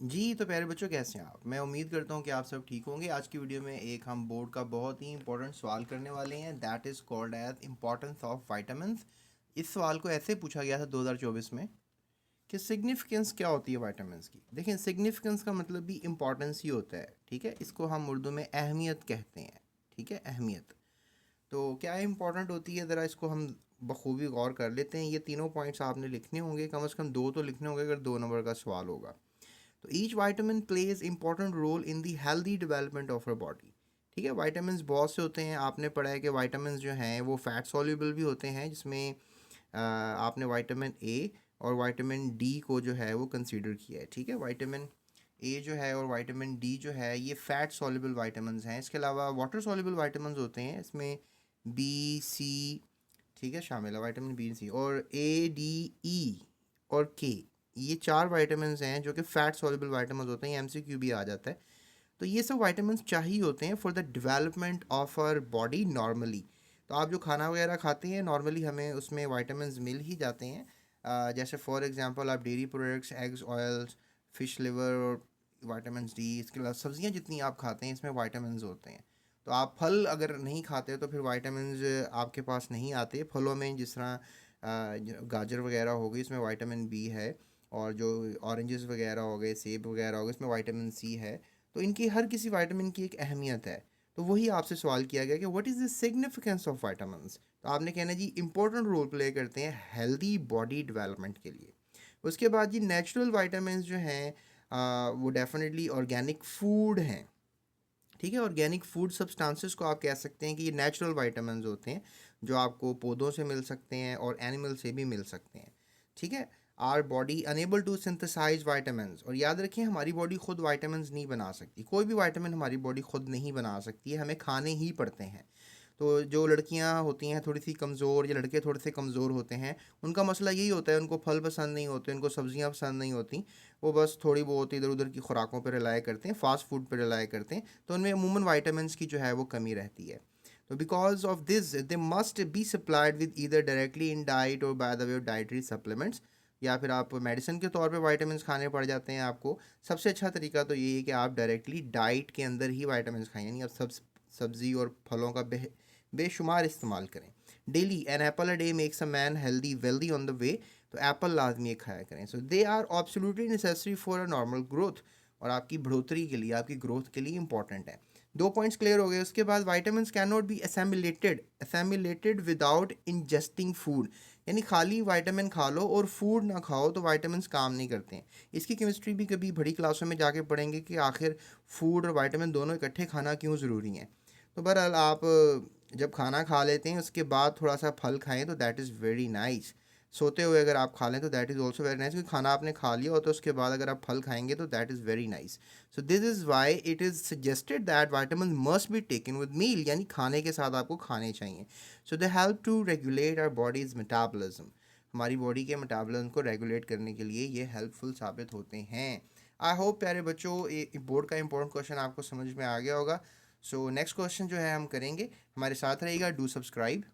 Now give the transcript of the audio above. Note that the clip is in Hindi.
जी, तो प्यारे बच्चों कैसे हैं आप? मैं उम्मीद करता हूँ कि आप सब ठीक होंगे। आज की वीडियो में एक हम बोर्ड का बहुत ही इंपॉर्टेंट सवाल करने वाले हैं, that is called as importance of vitamins. इस सवाल को ऐसे पूछा गया था 2024 में कि सिग्निफिकेंस क्या होती है विटामिन्स की। देखिए, सिग्निफिकेंस का मतलब भी इम्पोर्टेंस ही होता है, ठीक है। इसको हम उर्दू में अहमियत कहते हैं, ठीक है, अहमियत। तो क्या इम्पोर्टेंट होती है, ज़रा इसको हम बखूबी गौर कर लेते हैं। ये तीनों पॉइंट्स आपने लिखने होंगे, कम से कम दो तो लिखने होंगे अगर 2 नंबर का सवाल होगा। तो each vitamin plays important role in the healthy development of our body. ठीक है, वाइटामिन बहुत से होते हैं। आपने पढ़ा है कि वाइटामिन जो हैं वो फैट सॉल्युबल भी होते हैं, जिसमें आपने वाइटामिन ए और वाइटामिन डी को जो है वो कंसीडर किया है। ठीक है, वाइटामिन ए जो है और वाइटामिन डी जो है ये फैट सॉल्युबल वाइटामिन हैं। इसके अलावा वाटर सॉल्युबल वाइटामिन होते हैं, इसमें बी सी, ठीक है, शामिल है, विटामिन बी सी और ए डी ई और के। ये 4 विटामिन हैं जो कि फैट सॉल्युबल विटामिन होते हैं। एमसीक्यू भी आ जाता है। तो ये सब विटामिन चाहिए होते हैं for the development of our body normally. तो आप जो खाना वगैरह खाते हैं नॉर्मली हमें उसमें विटामिन मिल ही जाते हैं। जैसे फॉर एग्जांपल आप dairy products, eggs, oils, fish liver और विटामिन डी, इसके अलावा सब्जियां जितनी आप खाते हैं इसमें विटामिन होते हैं। तो आप फल अगर नहीं खाते तो फिर विटामिन आपके पास नहीं आते। फलों में जिस तरह गाजर वगैरह हो गई, इसमें विटामिन बी है। और जो ऑरेंजेस वगैरह हो गए, सेब वगैरह हो गए, इसमें विटामिन सी है। तो इनकी हर किसी विटामिन की एक अहमियत है। तो वही आपसे सवाल किया गया कि what is the significance of vitamins. तो आपने कहना जी इंपॉर्टेंट रोल प्ले करते हैं हेल्दी बॉडी डेवलपमेंट के लिए। उसके बाद जी नेचुरल विटामिन्स जो हैं वो डेफिनेटली ऑर्गेनिक फूड हैं। ठीक है, ऑर्गेनिक फूड सब्सटेंसेस को आप कह सकते हैं कि ये नेचुरल विटामिन्स होते हैं जो आपको पौधों से मिल सकते हैं और एनिमल से भी मिल सकते हैं। ठीक है, our body unable to synthesise vitamins. और याद रखें, हमारी बॉडी खुद विटामिन्स नहीं बना सकती। कोई भी विटामिन हमारी बॉडी खुद नहीं बना सकती है, हमें खाने ही पड़ते हैं। तो जो लड़कियां होती हैं थोड़ी सी कमज़ोर या लड़के थोड़े से कमज़ोर होते हैं, उनका मसला यही होता है, उनको फल पसंद नहीं होते, उनको सब्जियां पसंद नहीं होती। वो बस थोड़ी बहुत इधर उधर की खुराकों पर रिलाय करते हैं, फास्ट फूड पर रिलाय करते हैं। तो उनमें अमूमन वाइटामिन की जो है वो कमी रहती है। तो because of this they must be supplied with either directly in diet और by the way of dietary supplements, या फिर आप मेडिसिन के तौर पे विटामिन खाने पड़ जाते हैं आपको। सबसे अच्छा तरीका तो यही है कि आप डायरेक्टली डाइट के अंदर ही विटामिन खाएं, यानी आप सब्जी और फलों का बेशुमार इस्तेमाल करें। Daily an apple a day makes a man healthy wealthy on the way. तो एप्पल लाजमी एक खाया करें। So they are absolutely necessary for a normal growth, और आपकी बढ़ोतरी के लिए, आपकी ग्रोथ के लिए इंपॉर्टेंट है। 2 पॉइंट्स क्लियर हो गए। उसके बाद vitamin can not be assimilated without ingesting food, यानी खाली विटामिन खा लो और फूड ना खाओ तो विटामिन काम नहीं करते हैं। इसकी केमिस्ट्री भी कभी बड़ी क्लासों में जाके पढ़ेंगे कि आखिर फूड और विटामिन दोनों इकट्ठे खाना क्यों ज़रूरी है। तो बहरहाल आप जब खाना खा लेते हैं उसके बाद थोड़ा सा फल खाएं तो दैट इज़ वेरी नाइस। सोते हुए अगर आप खा लें तो that is also very nice, क्योंकि खाना आपने खा लिया हो तो उसके बाद अगर आप फल खाएंगे तो that is very nice. So this is why it is suggested that vitamin must be taken with meal, यानी खाने के साथ आपको खाने चाहिए। So they help to regulate our bodies metabolism. हमारी बॉडी के मेटाबॉलिज्म को रेगुलेट करने के लिए ये हेल्पफुल साबित होते हैं। आई होप प्यारे बच्चों ये बोर्ड का इंपॉर्टेंट क्वेश्चन आपको समझ में आ गया होगा। सो नेक्स्ट क्वेश्चन जो है हम करेंगे, हमारे साथ रहेगा। Do subscribe.